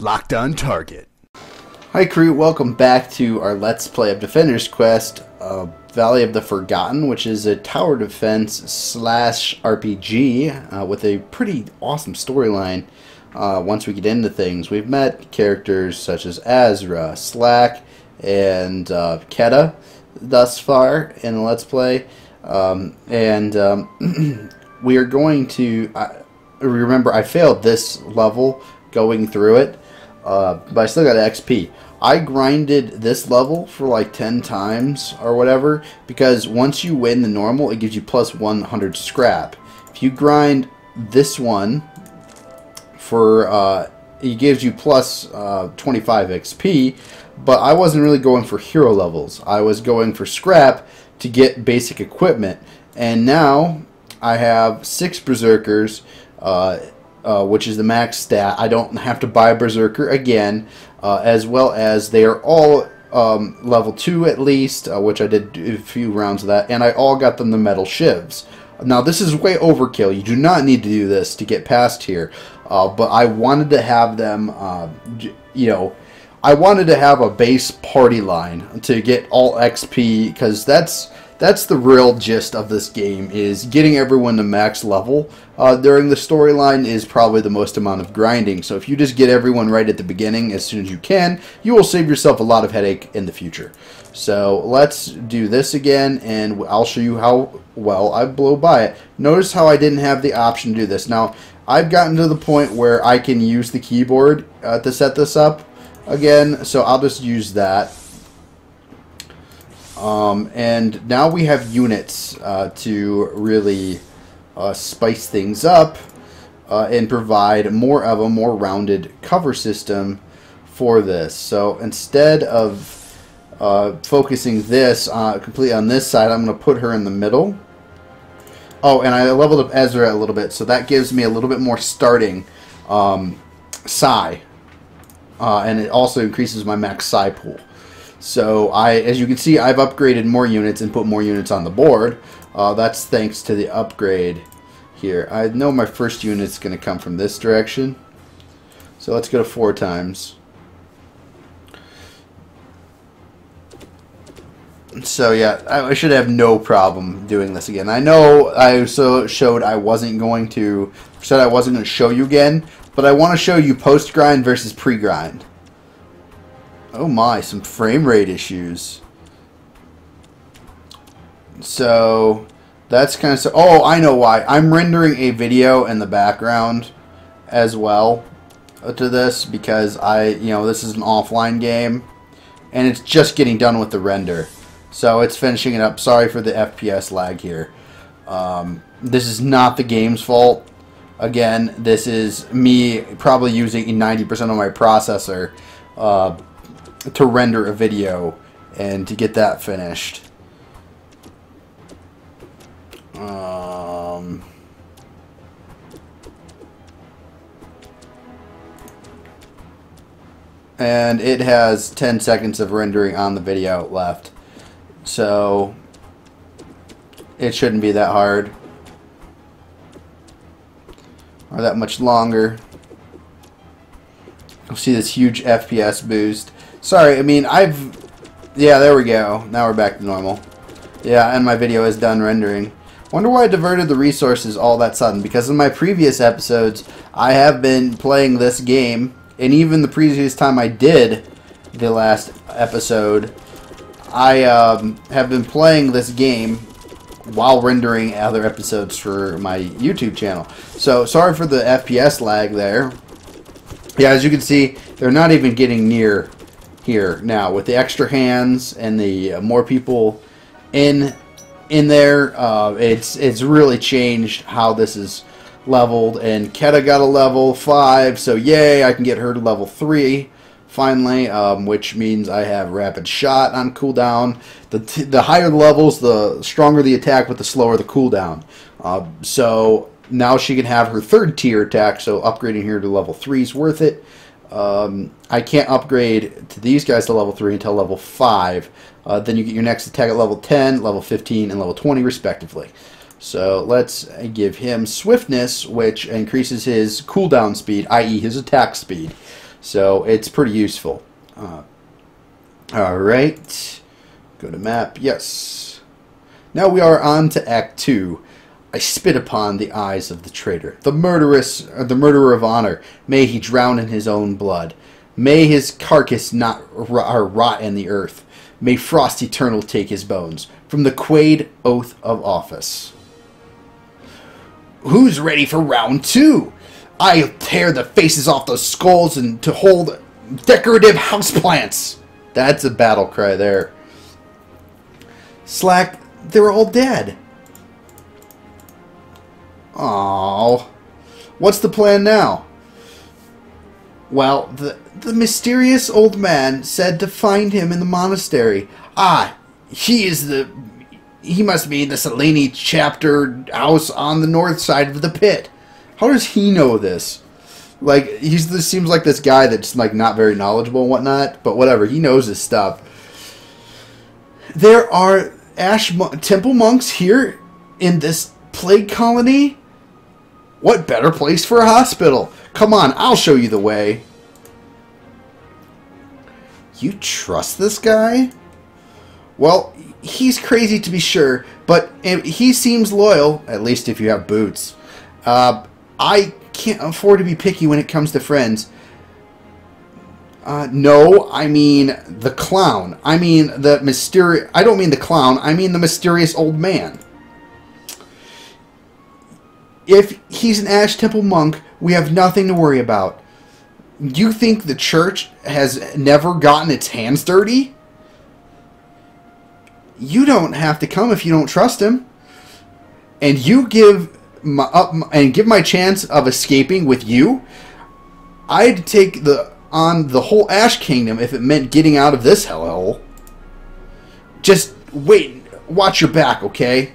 Locked on target. Hi crew, welcome back to our Let's Play of Defender's Quest, Valley of the Forgotten, which is a tower defense slash RPG with a pretty awesome storyline. Once we get into things, we've met characters such as Azra, Slak, and Keta thus far in the Let's Play, we are going to remember I failed this level going through it, but I still got XP. I grinded this level for like 10 times or whatever, because once you win the normal, it gives you plus 100 scrap. If you grind this one for, it gives you plus 25 XP, but I wasn't really going for hero levels. I was going for scrap to get basic equipment, and now I have 6 berserkers, which is the max stat. I don't have to buy berserker again, as well as they are all level 2 at least, which I did a few rounds of that, and I all got them the metal shivs. Now this is way overkill. You do not need to do this to get past here, but I wanted to have them, I wanted to have a base party line to get all XP, because that's the real gist of this game, is getting everyone to max level during the storyline is probably the most amount of grinding. So if you just get everyone right at the beginning as soon as you can, you will save yourself a lot of headache in the future. So let's do this again, and I'll show you how well I blow by it. Notice how I didn't have the option to do this. Now, I've gotten to the point where I can use the keyboard to set this up again, so I'll just use that. And now we have units to really spice things up and provide more of a more rounded cover system for this. So instead of focusing this completely on this side, I'm going to put her in the middle. Oh, and I leveled up Ezra a little bit, so that gives me a little bit more starting psi, and it also increases my max psi pool. So as you can see, I've upgraded more units and put more units on the board. That's thanks to the upgrade here. I know my first unit's going to come from this direction. So let's go to 4 times. So yeah, I should have no problem doing this again. I know I also showed I wasn't going to, said I wasn't going to show you again, but I want to show you post-grind versus pre-grind. Oh my, some frame rate issues. So that's kind of so. Oh, I know why. I'm rendering a video in the background as well to this, because this is an offline game and it's just getting done with the render. So it's finishing it up. Sorry for the FPS lag here. This is not the game's fault. Again, this is me probably using 90% of my processor to render a video and to get that finished. And it has 10 seconds of rendering on the video left, so it shouldn't be that hard or that much longer. You'll see this huge FPS boost. Sorry, I mean, yeah, there we go. Now we're back to normal. Yeah, and my video is done rendering. Wonder why I diverted the resources all that sudden. Because in my previous episodes, I have been playing this game, and even the previous time I did the last episode, I have been playing this game while rendering other episodes for my YouTube channel. So, sorry for the FPS lag there. Yeah, as you can see, they're not even getting near here now with the extra hands and the more people in there. It's really changed how this is leveled, and Keta got a level 5, so yay, I can get her to level 3 finally, which means I have rapid shot on cooldown. The higher the levels, the stronger the attack, but the slower the cooldown. So now she can have her 3rd tier attack, so upgrading here to level 3 is worth it. I can't upgrade to these guys to level 3 until level 5. Then you get your next attack at level 10, level 15, and level 20 respectively. So let's give him swiftness, which increases his cooldown speed, i.e. his attack speed. So it's pretty useful. Alright. Go to map. Yes. Now we are on to Act 2. I spit upon the eyes of the traitor, the murderer of honor. May he drown in his own blood. May his carcass not rot in the earth. May frost eternal take his bones. From the Quaid Oath of Office. Who's ready for round 2? I'll tear the faces off those skulls and to hold decorative houseplants. That's a battle cry there. Slak, they're all dead. Aww. What's the plan now? Well, the mysterious old man said to find him in the monastery. Ah, he must be in the Selene chapter house on the north side of the pit. How does he know this? Like, this seems like this guy that's like not very knowledgeable and whatnot, but whatever, he knows his stuff. There are temple monks here in this plague colony. What better place for a hospital? Come on, I'll show you the way. You trust this guy? Well, he's crazy to be sure, but he seems loyal, at least if you have boots. I can't afford to be picky when it comes to friends. No, I mean the clown. I mean the mysterious... I don't mean the clown, I mean the mysterious old man. If he's an Ash Temple monk, we have nothing to worry about. You think the church has never gotten its hands dirty? You don't have to come if you don't trust him. And you give my chance of escaping with you. I'd take on the whole Ash Kingdom if it meant getting out of this hellhole. Just wait, watch your back, okay?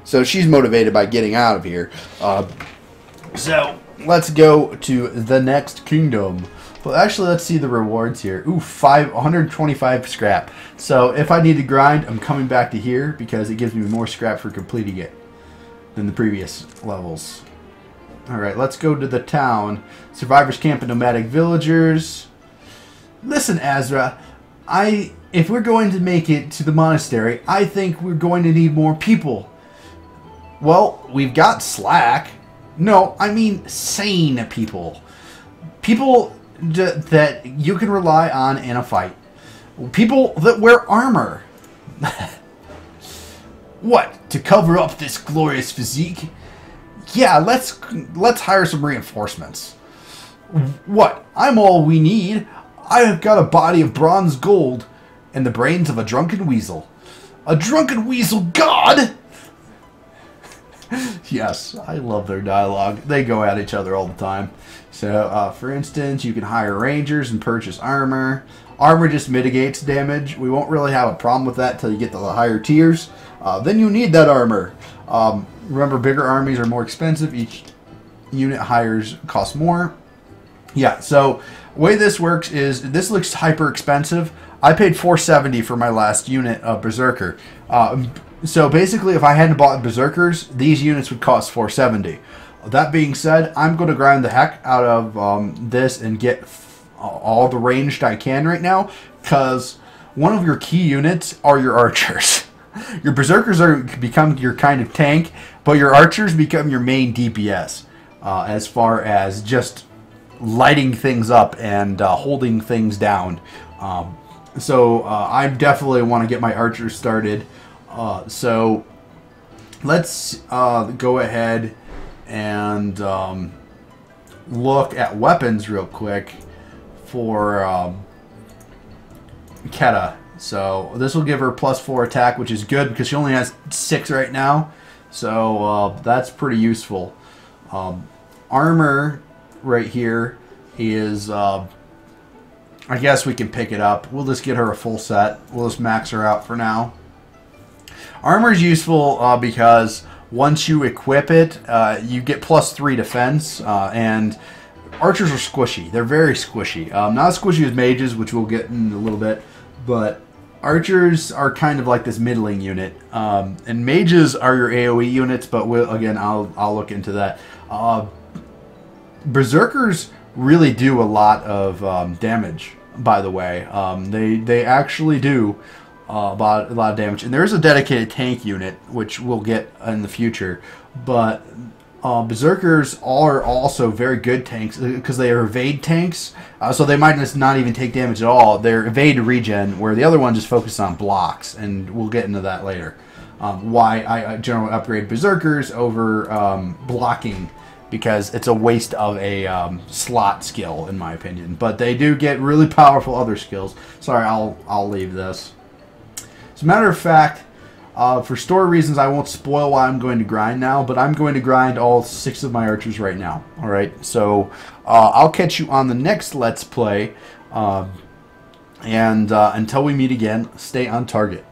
So she's motivated by getting out of here. So let's go to the next kingdom. Well, actually, let's see the rewards here. Ooh, 125 scrap. So if I need to grind, I'm coming back to here because it gives me more scrap for completing it than the previous levels. Alright, let's go to the town. Survivors camp and nomadic villagers. Listen, Azra, if we're going to make it to the monastery, I think we're going to need more people. Well, we've got Slak. No, I mean sane people. People that you can rely on in a fight. People that wear armor. What? To cover up this glorious physique? Yeah, let's hire some reinforcements. What? I'm all we need. I've got a body of bronze gold and the brains of a drunken weasel. A drunken weasel god? Yes, I love their dialogue. They go at each other all the time. So, for instance, you can hire rangers and purchase armor. Armor just mitigates damage. We won't really have a problem with that until you get to the higher tiers. Then you need that armor. Remember, bigger armies are more expensive. Each unit hires costs more. Yeah, so the way this works is, this looks hyper expensive. I paid $470 for my last unit of Berserker. So basically, if I hadn't bought Berserkers, these units would cost $470. That being said, I'm going to grind the heck out of this and get all the ranged I can right now, because one of your key units are your archers. Your Berserkers become your kind of tank, but your archers become your main DPS as far as just lighting things up and holding things down. So I definitely want to get my archers started. So let's go ahead and look at weapons real quick for Keta. So this will give her +4 attack, which is good because she only has 6 right now. So that's pretty useful. Armor right here is, I guess we can pick it up. We'll just get her a full set. We'll just max her out for now. Armor is useful because once you equip it, you get +3 defense, and archers are squishy. They're very squishy. Not as squishy as mages, which we'll get in a little bit, but archers are kind of like this middling unit, and mages are your AoE units. But again, I'll look into that. Berserkers really do a lot of damage, by the way. They actually do a lot of damage. And there is a dedicated tank unit, which we'll get in the future. But Berserkers are also very good tanks because they are evade tanks. So they might just not even take damage at all. They're evade to regen, where the other one just focuses on blocks. And we'll get into that later. Why I generally upgrade Berserkers over blocking, because it's a waste of a slot skill, in my opinion. But they do get really powerful other skills. Sorry, I'll leave this. As a matter of fact, for story reasons, I won't spoil why I'm going to grind now, but I'm going to grind all 6 of my archers right now. All right, so I'll catch you on the next Let's Play, and until we meet again, stay on target.